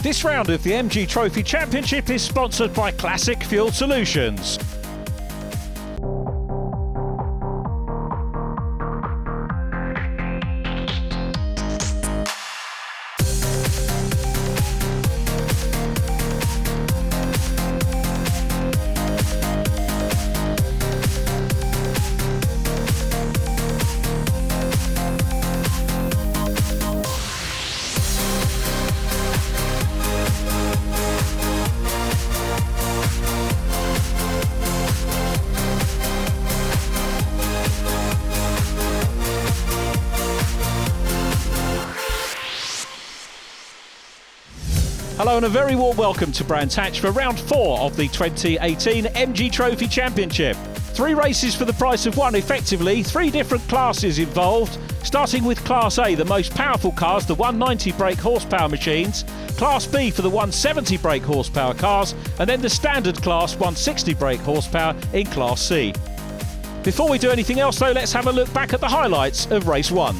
This round of the MG Trophy Championship is sponsored by Classic Fuel Solutions. Hello and a very warm welcome to Brands Hatch for round 4 of the 2018 MG Trophy Championship. 3 races for the price of 1, effectively, 3 different classes involved, starting with Class A, the most powerful cars, the 190 brake horsepower machines, Class B for the 170 brake horsepower cars, and then the standard class 160 brake horsepower in Class C. Before we do anything else though, let's have a look back at the highlights of Race 1.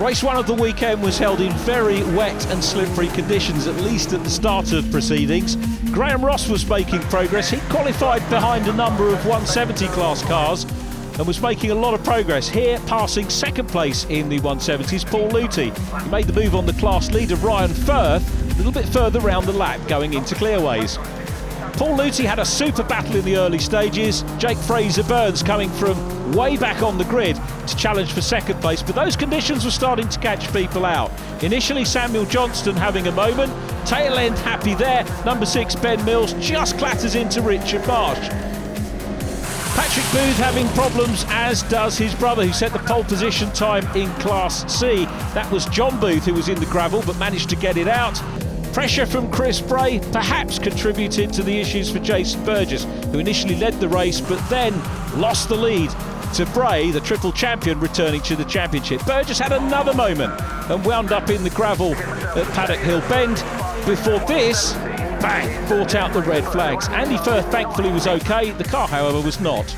Race 1 of the weekend was held in very wet and slippery conditions, at least at the start of proceedings. Graham Ross was making progress. He qualified behind a number of 170 class cars and was making a lot of progress here, passing second place in the 170s, Paul Luthi. He made the move on the class leader, Ryan Firth, a little bit further round the lap going into clearways. Paul Luthi had a super battle in the early stages. Jake Fraser-Burns coming from way back on the grid to challenge for second place, but those conditions were starting to catch people out. Initially Samuel Johnston having a moment, tail end happy there. Number 6 Ben Mills just clatters into Richard Marsh. Patrick Booth having problems, as does his brother, who set the pole position time in Class C. That was John Booth, who was in the gravel but managed to get it out. Pressure from Chris Bray perhaps contributed to the issues for Jason Burgess, who initially led the race but then lost the lead to Bray, the triple champion, returning to the championship. Burgess had another moment and wound up in the gravel at Paddock Hill Bend. Before this, bang, brought out the red flags. Andy Firth thankfully was okay, the car however was not.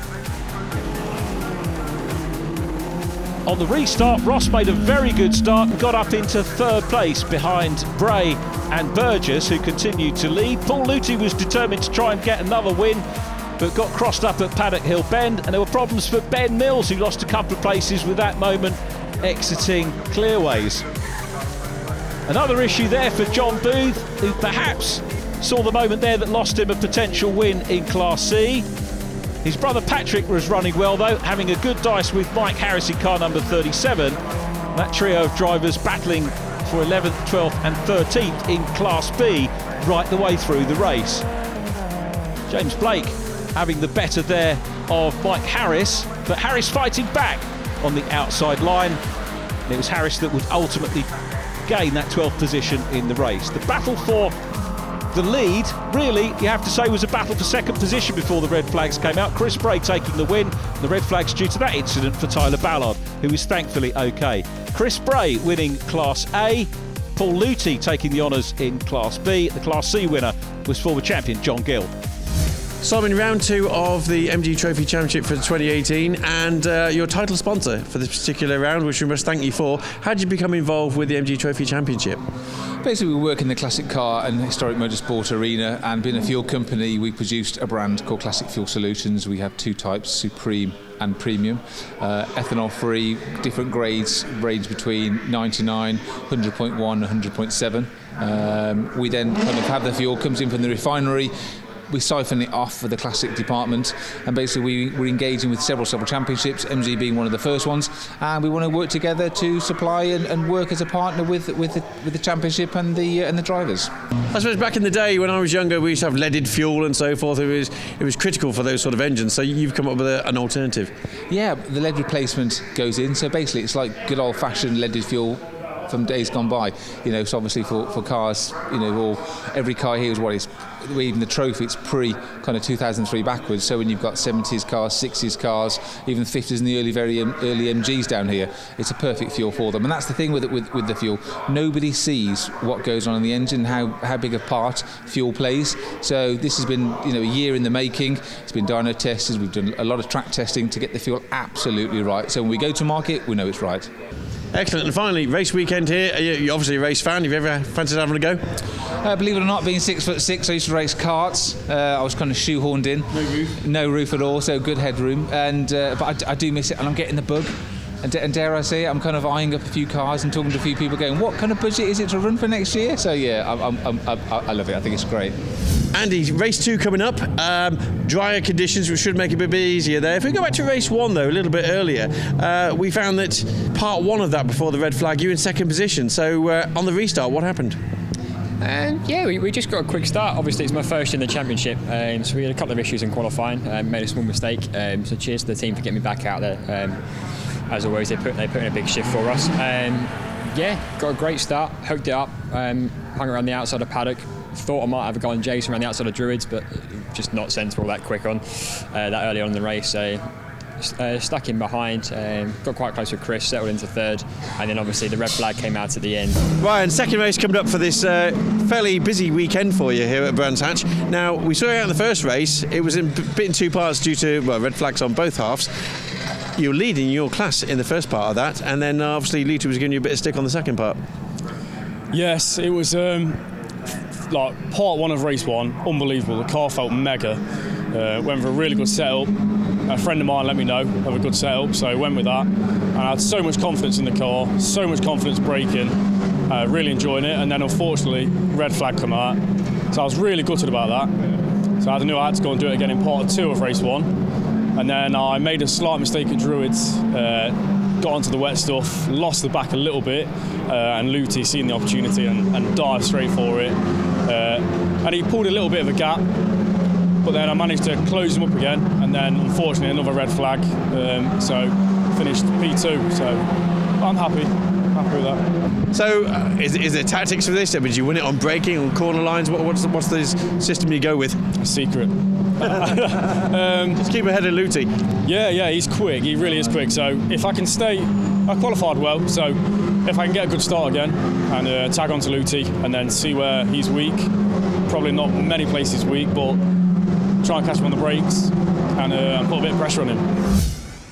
On the restart, Ross made a very good start and got up into third place behind Bray and Burgess, who continued to lead. Paul Luthi was determined to try and get another win, but got crossed up at Paddock Hill Bend, and there were problems for Ben Mills, who lost a couple of places with that moment exiting clearways. Another issue there for John Booth, who perhaps saw the moment there that lost him a potential win in Class C. His brother Patrick was running well though, having a good dice with Mike Harris in car number 37. That trio of drivers battling for 11th, 12th and 13th in Class B right the way through the race. James Blake having the better there of Mike Harris, but Harris fighting back on the outside line. And it was Harris that would ultimately gain that 12th position in the race. The battle for the lead, really, you have to say, was a battle for second position before the red flags came out. Chris Bray taking the win. The red flags due to that incident for Tyler Ballard, who was thankfully okay. Chris Bray winning Class A. Paul Luthi taking the honours in Class B. The Class C winner was former champion John Gill. Simon, round 2 of the MG Trophy Championship for 2018, and your title sponsor for this particular round, which we must thank you for. How did you become involved with the MG Trophy Championship? Basically, we work in the classic car and historic motorsport arena, and being a fuel company, we produced a brand called Classic Fuel Solutions. We have 2 types, Supreme and Premium, ethanol-free, different grades, range between 99, 100.1, 100.7. We then kind of have the fuel, comes in from the refinery. We siphon it off for the classic department, and basically we're engaging with several championships, MG being one of the first ones, and we want to work together to supply and work as a partner with the championship and the drivers. I suppose back in the day when I was younger, we used to have leaded fuel and so forth. It was critical for those sort of engines, so you've come up with an alternative. Yeah, the lead replacement goes in, so basically it's like good old-fashioned leaded fuel from days gone by, so obviously for cars, or every car here is what is, even the trophy, it's pre kind of 2003 backwards, so when you've got 70s cars, 60s cars, even 50s and the early MGs down here, it's a perfect fuel for them. And that's the thing with the fuel, nobody sees what goes on in the engine, how big a part fuel plays. So this has been a year in the making. It's been dyno tested, we've done a lot of track testing to get the fuel absolutely right, so when we go to market we know it's right. Excellent. And finally, race weekend here. You're obviously a race fan. Have you ever fancied having a go? Believe it or not, being 6'6", I used to race karts. I was kind of shoehorned in. No roof at all, so good headroom. And but I do miss it, and I'm getting the bug. And dare I say it, I'm kind of eyeing up a few cars and talking to a few people going, what kind of budget is it to run for next year? So yeah, I love it. I think it's great. Andy, race 2 coming up. Drier conditions, which should make it a bit easier there. If we go back to race 1 though, a little bit earlier, we found that part 1 of that before the red flag, you in second position. So on the restart, what happened? We just got a quick start. Obviously, it's my first in the championship, so we had a couple of issues in qualifying. Made a small mistake. So cheers to the team for getting me back out there. As always, they put in a big shift for us. Got a great start. Hooked it up. Hung around the outside of paddock. Thought I might have a go on Jason around the outside of Druids, but just not sensible that quick on that early on in the race. So stuck in behind, got quite close with Chris, settled into third, and then obviously the red flag came out at the end. Ryan, second race coming up for this fairly busy weekend for you here at Brands Hatch. Now, we saw you out in the first race. It was a bit in 2 parts due to red flags on both halves. You were leading your class in the first part of that, and then obviously Lita was giving you a bit of stick on the second part. Yes, it was like part 1 of race 1, unbelievable. The car felt mega. Went for a really good setup. A friend of mine let me know of a good setup, so I went with that. And I had so much confidence in the car, so much confidence braking, really enjoying it. And then unfortunately, red flag come out. So I was really gutted about that. So I knew I had to go and do it again in part 2 of race 1. And then I made a slight mistake at Druids, got onto the wet stuff, lost the back a little bit, and Luty seen the opportunity and dived straight for it. And he pulled a little bit of a gap, but then I managed to close him up again, and then unfortunately another red flag, so finished P2, so I'm happy with that. So is there tactics for this? I mean, do you win it on braking, on corner lines? What's the system you go with? A secret. Just keep ahead of Luty. Yeah, he's quick. He really is quick. So if I can stay, I qualified well. So if I can get a good start again and tag on to Luty and then see where he's weak, probably not many places weak, but try and catch him on the brakes and put a bit of pressure on him.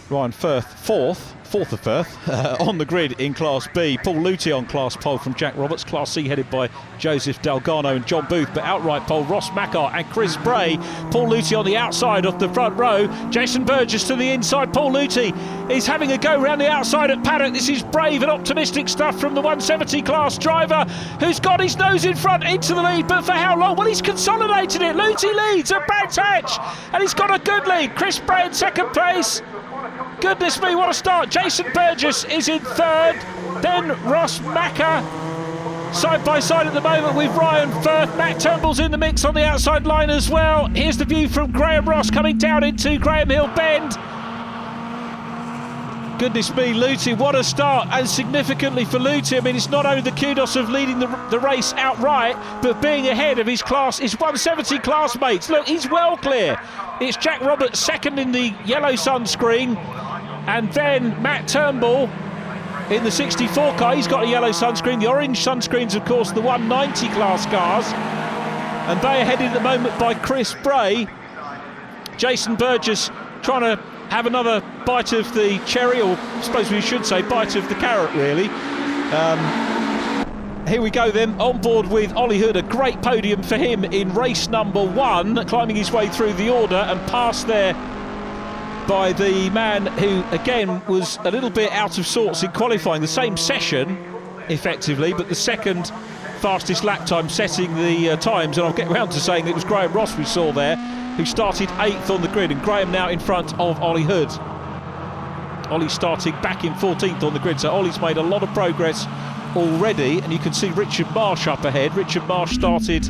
Ryan Firth, fourth of Firth, on the grid in Class B. Paul Luty on Class pole from Jack Roberts. Class C headed by Joseph Delgado and John Booth, but outright pole Ross Mackar and Chris Bray. Paul Luty on the outside of the front row. Jason Burgess to the inside. Paul Luty is having a go round the outside at paddock. This is brave and optimistic stuff from the 170 class driver, who's got his nose in front into the lead, but for how long? Well, he's consolidated it. Luty leads at Brands Hatch, and he's got a good lead. Chris Bray in second place. Goodness me, what a start. Jason Burgess is in third, then Ross Mackar side by side at the moment with Ryan Firth. Matt Turnbull's in the mix on the outside line as well. Here's the view from Graham Ross coming down into Graham Hill Bend. Goodness me, Luty, what a start, and significantly for Luty. I mean, it's not only the kudos of leading the race outright, but being ahead of his class, his 170 classmates. Look, he's well clear. It's Jack Roberts second in the yellow sunscreen, and then Matt Turnbull in the 64 car. He's got a yellow sunscreen. The orange sunscreen's, of course, the 190 class cars, and they are headed at the moment by Chris Bray. Jason Burgess trying to have another bite of the cherry, or I suppose we should say bite of the carrot, really. Here we go then, on board with Ollie Hood. A great podium for him in race number 1, climbing his way through the order and passed there by the man who, again, was a little bit out of sorts in qualifying. The same session, effectively, but the second fastest lap time setting the times. And I'll get round to saying it was Graham Ross we saw there, who started 8th on the grid, and Graham now in front of Ollie Hood. Ollie starting back in 14th on the grid, so Ollie's made a lot of progress already, and you can see Richard Marsh up ahead. Richard Marsh started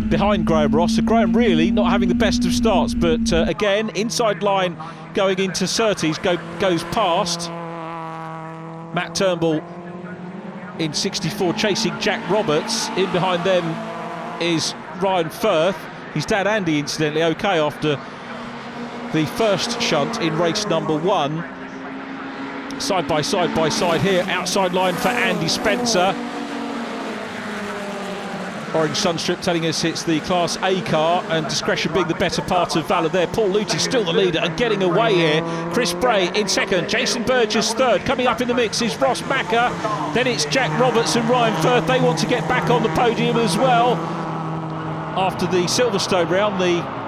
behind Graham Ross, so Graham really not having the best of starts, but again, inside line going into Surtees, goes past Matt Turnbull in 64, chasing Jack Roberts. In behind them is Ryan Firth. His dad Andy, incidentally, okay after the first shunt in race number 1. Side by side here, outside line for Andy Spencer. Orange Sunstrip telling us it's the Class A car, and discretion being the better part of valour there. Paul Luthi still the leader and getting away here. Chris Bray in second, Jason Burgess third. Coming up in the mix is Ross Macker. Then it's Jack Roberts and Ryan Firth. They want to get back on the podium as well. After the Silverstone round, the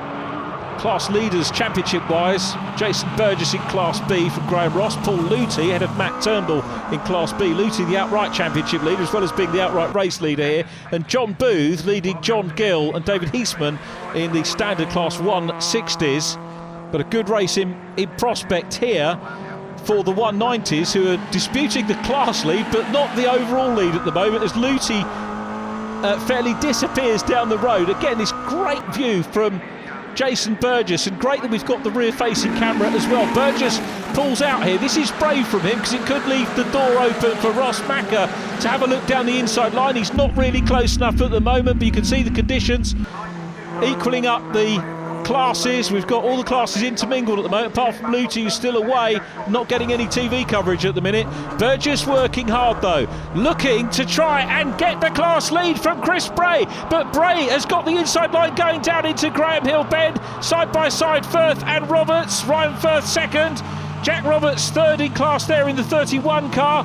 Class leaders championship-wise, Jason Burgess in Class B from Graham Ross. Paul Luthi ahead of Matt Turnbull in Class B. Luthi the outright championship leader as well as being the outright race leader here. And John Booth leading John Gill and David Heisman in the standard Class 160s. But a good race in prospect here for the 190s, who are disputing the class lead but not the overall lead at the moment, as Luthi fairly disappears down the road. Again, this great view from Jason Burgess, and great that we've got the rear-facing camera as well. Burgess pulls out here. This is brave from him because it could leave the door open for Ross Macker to have a look down the inside line. He's not really close enough at the moment, but you can see the conditions equaling up the classes. We've got all the classes intermingled at the moment, apart from Luthi, who's still away, not getting any TV coverage at the minute. Burgess working hard though, looking to try and get the class lead from Chris Bray, but Bray has got the inside line going down into Graham Hill Bend. Side by side, Firth and Roberts. Ryan Firth second, Jack Roberts third in class there in the 31 car.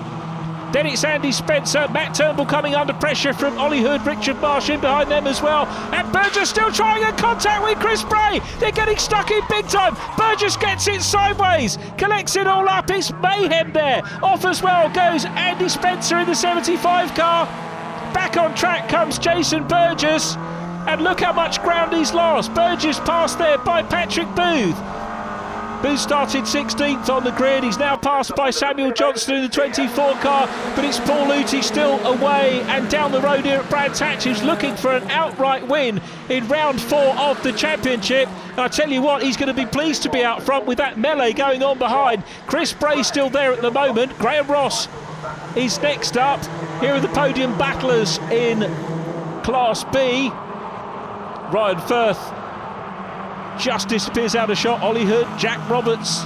Then it's Andy Spencer, Matt Turnbull coming under pressure from Ollie Hood, Richard Marsh in behind them as well. And Burgess still trying a contact with Chris Bray. They're getting stuck in big time. Burgess gets it sideways, collects it all up. It's mayhem there. Off as well goes Andy Spencer in the 75 car. Back on track comes Jason Burgess. And look how much ground he's lost. Burgess passed there by Patrick Booth. Booth started 16th on the grid. He's now passed by Samuel Johnston in the 24 car, but it's Paul Luthi still away and down the road here at Brands Hatch, who's looking for an outright win in round 4 of the championship. And I tell you what, he's going to be pleased to be out front with that melee going on behind. Chris Bray still there at the moment. Graham Ross is next up. Here are the podium battlers in Class B. Ryan Firth just disappears out of shot. Ollie Hood, Jack Roberts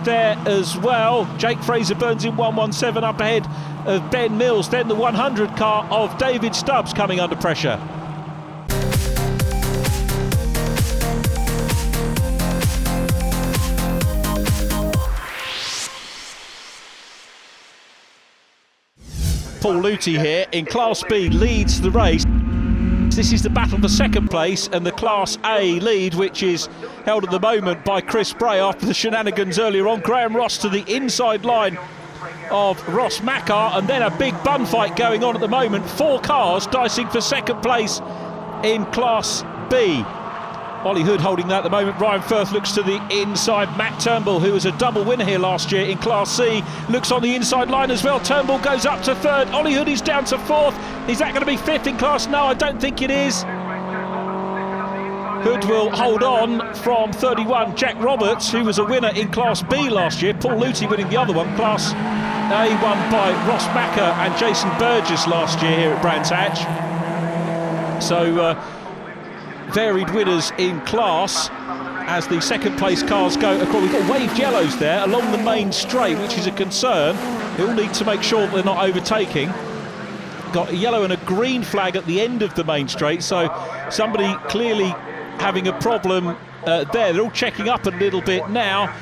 there as well. Jake Fraser Burns in 117 up ahead of Ben Mills. Then the 100 car of David Stubbs coming under pressure. Paul Luthi here in Class B leads the race. This is the battle for second place and the Class A lead, which is held at the moment by Chris Bray after the shenanigans earlier on. Graham Ross to the inside line of Ross Macker, and then a big bun fight going on at the moment. 4 cars dicing for second place in Class B. Ollie Hood holding that at the moment. Ryan Firth looks to the inside. Matt Turnbull, who was a double winner here last year in Class C, looks on the inside line as well. Turnbull goes up to third. Ollie Hood is down to fourth. Is that going to be fifth in class? No, I don't think it is. Hood will hold on from 31. Jack Roberts, who was a winner in Class B last year. Paul Luthi winning the other one. Class A won by Ross Macker and Jason Burgess last year here at Brands Hatch. So varied winners in class as the second place cars go across. We've got waved yellows there along the main straight, which is a concern. They all need to make sure that they're not overtaking. Got a yellow and a green flag at the end of the main straight, so somebody clearly having a problem there. They're all checking up a little bit now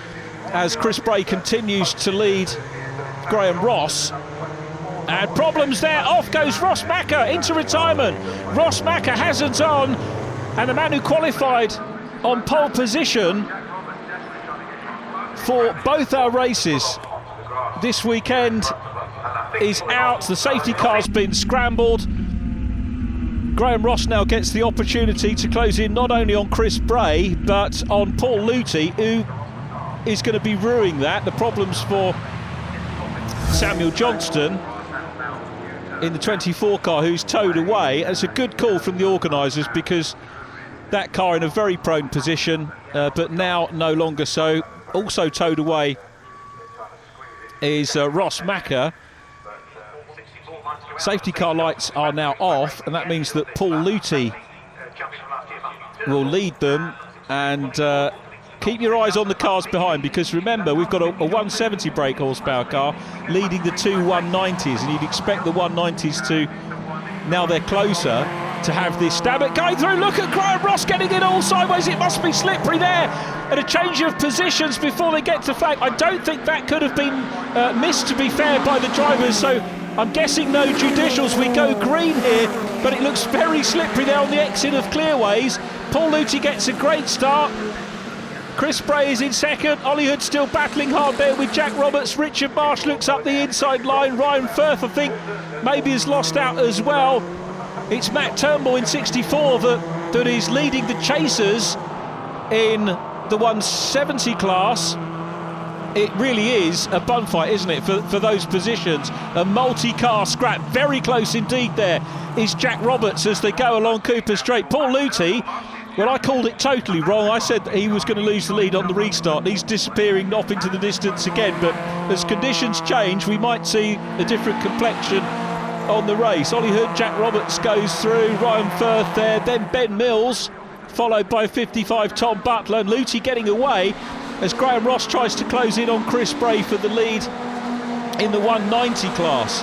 as Chris Bray continues to lead Graham Ross. And problems there. Off goes Ross Macker into retirement. Ross Macker hasn't on, and the man who qualified on pole position for both our races this weekend is out. The safety car's been scrambled. Graham Ross now gets the opportunity to close in not only on Chris Bray but on Paul Luthi, who is going to be ruining that. The problems for Samuel Johnston in the 24 car, who's towed away. It's a good call from the organisers, because that car in a very prone position, but now no longer so. Also towed away is Ross Macker. Safety car lights are now off, and that means that Paul Luthi will lead them. And keep your eyes on the cars behind, because remember, we've got a 170 brake horsepower car leading the two 190s, and you'd expect the 190s to, now they're closer, to have this stab at going through. Look at Graham Ross getting it all sideways. It must be slippery there. And a change of positions before they get to flag. I don't think that could have been missed, to be fair, by the drivers. So I'm guessing no judicials. We go green here, but it looks very slippery there on the exit of Clearways. Paul Luthi gets a great start. Chris Bray is in second. Ollie Hood still battling hard there with Jack Roberts. Richard Marsh looks up the inside line. Ryan Firth, I think, maybe has lost out as well. It's Matt Turnbull in 64 that is leading the chasers in the 170 class. It really is a bun fight, isn't it, for those positions? A multi-car scrap. Very close indeed there is Jack Roberts as they go along Cooper Straight. Paul Luthi, well, I called it totally wrong. I said that he was going to lose the lead on the restart. He's disappearing off into the distance again, but as conditions change, we might see a different complexion on the race. Ollie Hood, Jack Roberts goes through, Ryan Firth there, then Ben Mills, followed by 55 Tom Butler, and Luthi getting away as Graham Ross tries to close in on Chris Bray for the lead in the 190 class.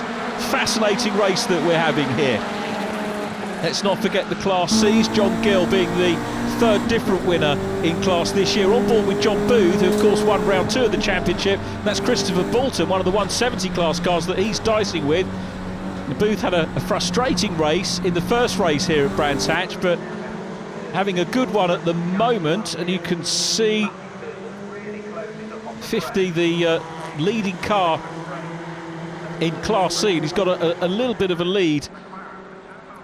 Fascinating race that we're having here. Let's not forget the Class C's, John Gill being the third different winner in class this year. On board with John Booth, who of course won round 2 of the championship. That's Christopher Bolton, one of the 170 class cars that he's dicing with. Booth had a frustrating race in the first race here at Brands Hatch, but having a good one at the moment, and you can see 50, the leading car in Class C, and he's got a little bit of a lead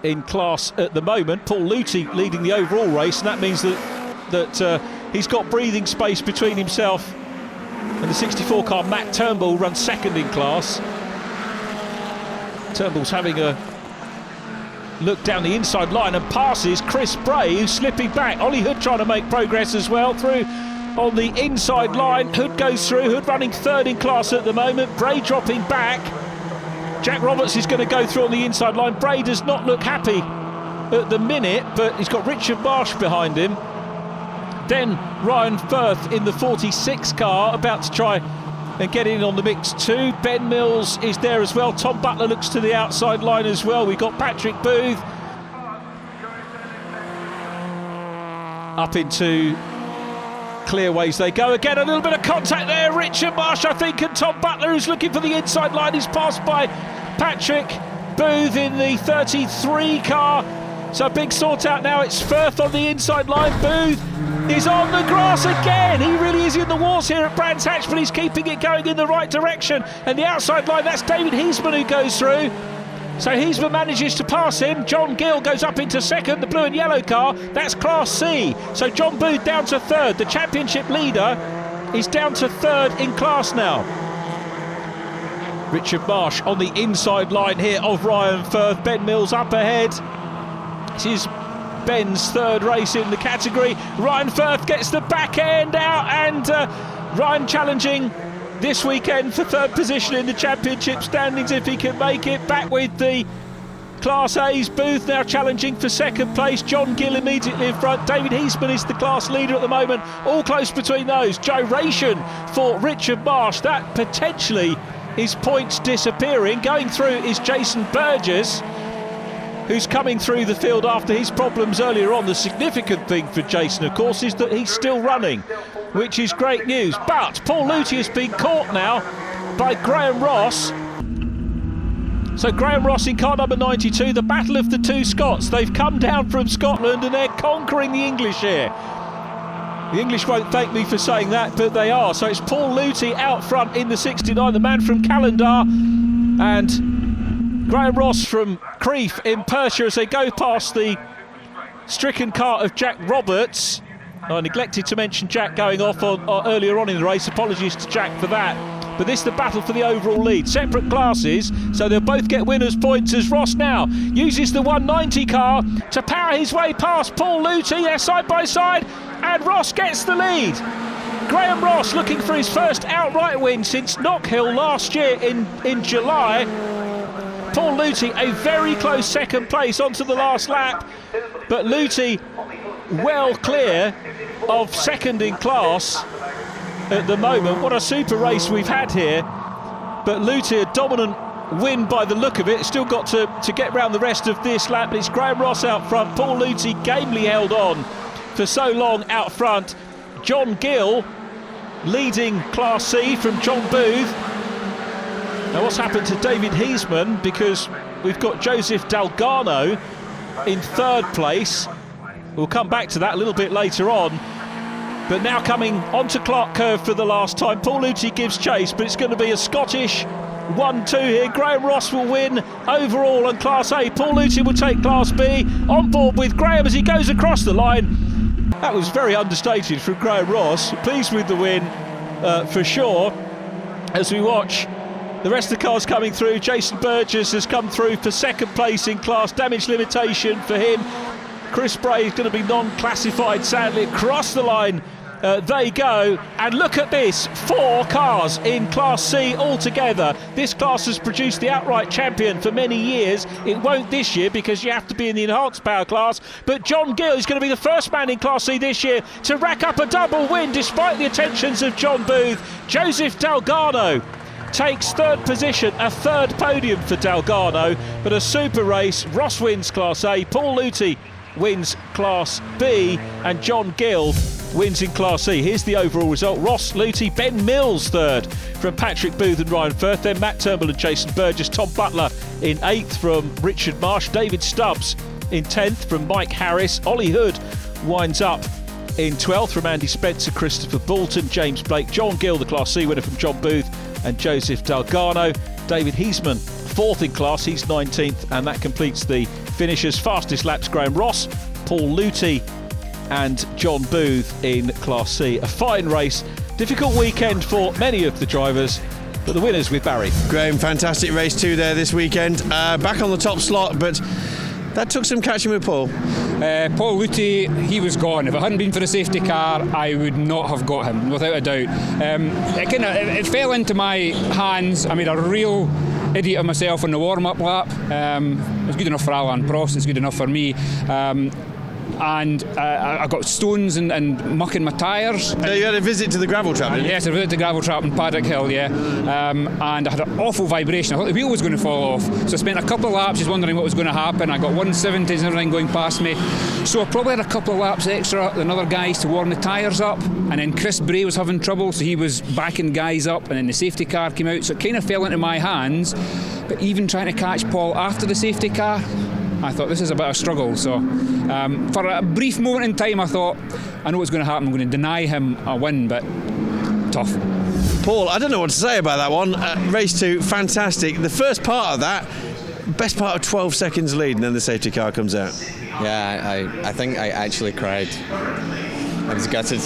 in class at the moment. Paul Luthi leading the overall race, and that means that he's got breathing space between himself and the 64 car. Matt Turnbull runs second in class. Turnbull's having a look down the inside line and passes Chris Bray, who's slipping back. Ollie Hood trying to make progress as well through on the inside line. Hood goes through. Hood running third in class at the moment. Bray dropping back. Jack Roberts is going to go through on the inside line. Bray does not look happy at the minute, but he's got Richard Marsh behind him. Then Ryan Firth in the 46 car, about to try and get in on the mix too. Ben Mills is there as well. Tom Butler looks to the outside line as well. We've got Patrick Booth up into Clearways they go again. A little bit of contact there. Richard Marsh, I think, and Tom Butler, who's looking for the inside line, is passed by Patrick Booth in the 33 car. So a big sort out now. It's Firth on the inside line. Booth is on the grass again. He really is in the wars here at Brands Hatch, but he's keeping it going in the right direction. And the outside line, that's David Heisman who goes through. So Heisman manages to pass him. John Gill goes up into second, the blue and yellow car. That's Class C. So John Booth down to third. The championship leader is down to third in class now. Richard Marsh on the inside line here of Ryan Firth. Ben Mills up ahead. This is Ben's third race in the category. Ryan Firth gets the back end out, and Ryan challenging this weekend for third position in the championship standings if he can make it. Back with the Class A's. Booth now challenging for second place. John Gill immediately in front. David Heisman is the class leader at the moment. All close between those. Gyration for Richard Marsh. That potentially is points disappearing. Going through is Jason Burgess, who's coming through the field after his problems earlier on. The significant thing for Jason, of course, is that he's still running, which is great news. But Paul Luthi has been caught now by Graham Ross. So Graham Ross in car number 92, the battle of the two Scots. They've come down from Scotland and they're conquering the English here. The English won't thank me for saying that, but they are. So it's Paul Luthi out front in the 69, the man from Calendar, and Graham Ross from Crieff in Perthshire as they go past the stricken car of Jack Roberts. I neglected to mention Jack going off earlier on in the race. Apologies to Jack for that. But this is the battle for the overall lead. Separate classes, so they'll both get winners' points as Ross now uses the 190 car to power his way past Paul Luthi. They're side by side, and Ross gets the lead. Graham Ross looking for his first outright win since Knockhill last year in July. Paul Luthi a very close second place onto the last lap, but Luthi well clear of second in class at the moment. What a super race we've had here, but Luthi a dominant win by the look of it. Still got to get round the rest of this lap. It's Graham Ross out front. Paul Luthi gamely held on for so long out front. John Gill leading Class C from John Booth. Now what's happened to David Heisman, because we've got Joseph Dalgarno in third place. We'll come back to that a little bit later on. But now coming onto Clark Curve for the last time, Paul Luthi gives chase, but it's going to be a Scottish 1-2 here. Graham Ross will win overall on Class A. Paul Luthi will take Class B. On board with Graham as he goes across the line. That was very understated from Graham Ross. Pleased with the win for sure. As we watch the rest of the cars coming through, Jason Burgess has come through for second place in class. Damage limitation for him. Chris Bray is going to be non-classified, sadly. Across the line they go, and look at this, 4 cars in Class C altogether. This class has produced the outright champion for many years. It won't this year because you have to be in the enhanced power class, but John Gill is going to be the first man in Class C this year to rack up a double win despite the attentions of John Booth. Joseph Dalgarno takes third position, a third podium for Dalgarno, but a super race. Ross wins Class A, Paul Luthi wins Class B, and John Gill wins in Class C. Here's the overall result. Ross, Luthi, Ben Mills third from Patrick Booth and Ryan Firth, then Matt Turnbull and Jason Burgess, Tom Butler in 8th from Richard Marsh, David Stubbs in 10th from Mike Harris, Ollie Hood winds up in 12th from Andy Spencer, Christopher Bolton, James Blake, John Gill, the Class C winner from John Booth, and Joseph Dalgarno. David Heisman 4th in class, he's 19th, and that completes the finishers. Fastest laps, Graham Ross, Paul Luthi and John Booth in Class C. A fine race, difficult weekend for many of the drivers, but the winners with Barry. Graham, fantastic race too there this weekend. Back on the top slot, but that took some catching with Paul. Paul Luthi, he was gone. If it hadn't been for the safety car, I would not have got him, without a doubt. It fell into my hands. I made a real idiot of myself on the warm-up lap. It was good enough for Alan Prost, it's good enough for me. And I got stones and muck in my tyres. So you had a visit to the gravel trap, didn't you? Yes, I visited the gravel trap in Paddock Hill, yeah. And I had an awful vibration. I thought the wheel was going to fall off. So I spent a couple of laps just wondering what was going to happen. I got 170s and everything going past me. So I probably had a couple of laps extra than other guys to warm the tyres up. And then Chris Bray was having trouble, so he was backing guys up. And then the safety car came out, so it kind of fell into my hands. But even trying to catch Paul after the safety car, I thought this is a bit of a struggle. So for a brief moment in time I thought, I know what's going to happen, I'm going to deny him a win, but tough. Paul, I don't know what to say about that one. Race 2, fantastic. The first part of that, best part of 12 seconds lead, and then the safety car comes out. Yeah, I think I actually cried. I was gutted.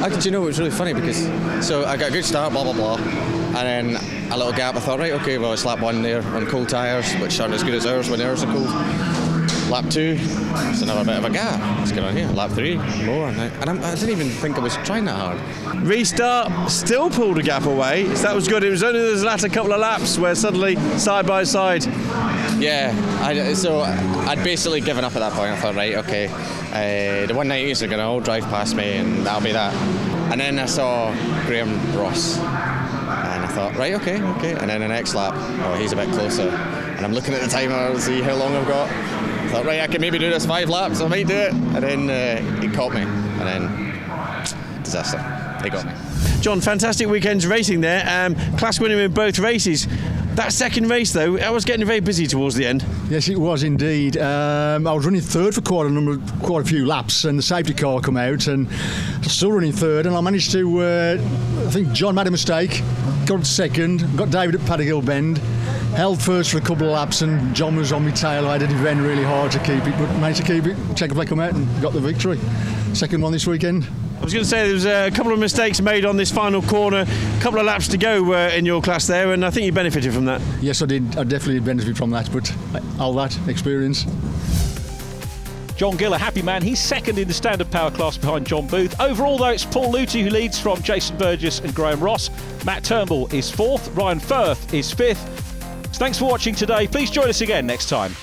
Actually, you know, it was really funny because so I got a good start, blah blah blah, and then a little gap. I thought, right, okay, well it's lap 1 there on cold tyres, which aren't as good as ours when ours are cold. Lap 2, it's another bit of a gap. What's going on here? Lap 3, more, and I didn't even think I was trying that hard. Restart, still pulled a gap away. So that was good. It was only those latter couple of laps where suddenly side by side. Yeah, so I'd basically given up at that point. I thought, right, okay, the 190s are going to all drive past me and that'll be that. And then I saw Graham Ross and I thought, right, okay. And then the next lap, oh, he's a bit closer. And I'm looking at the timer to see how long I've got. I thought, right, I can maybe do this 5 laps, I might do it. And then he caught me, and then disaster, he got me. John, fantastic weekend's racing there. Class winner in both races. That second race, though, I was getting very busy towards the end. Yes, it was indeed. I was running third for quite a few laps, and the safety car come out, and still running third. And I managed to, I think John made a mistake, got second, got David at Paddock Hill Bend, held first for a couple of laps, and John was on my tail. I had to defend really hard to keep it, but managed to keep it. Checker come out and got the victory. Second one this weekend. I was going to say there was a couple of mistakes made on this final corner, a couple of laps to go in your class there, and I think you benefited from that. Yes, I did. I definitely benefited from that, but all that experience. John Gill, a happy man. He's second in the standard power class behind John Booth. Overall, though, it's Paul Luthi who leads from Jason Burgess and Graham Ross. Matt Turnbull is 4th. Ryan Firth is 5th. So thanks for watching today. Please join us again next time.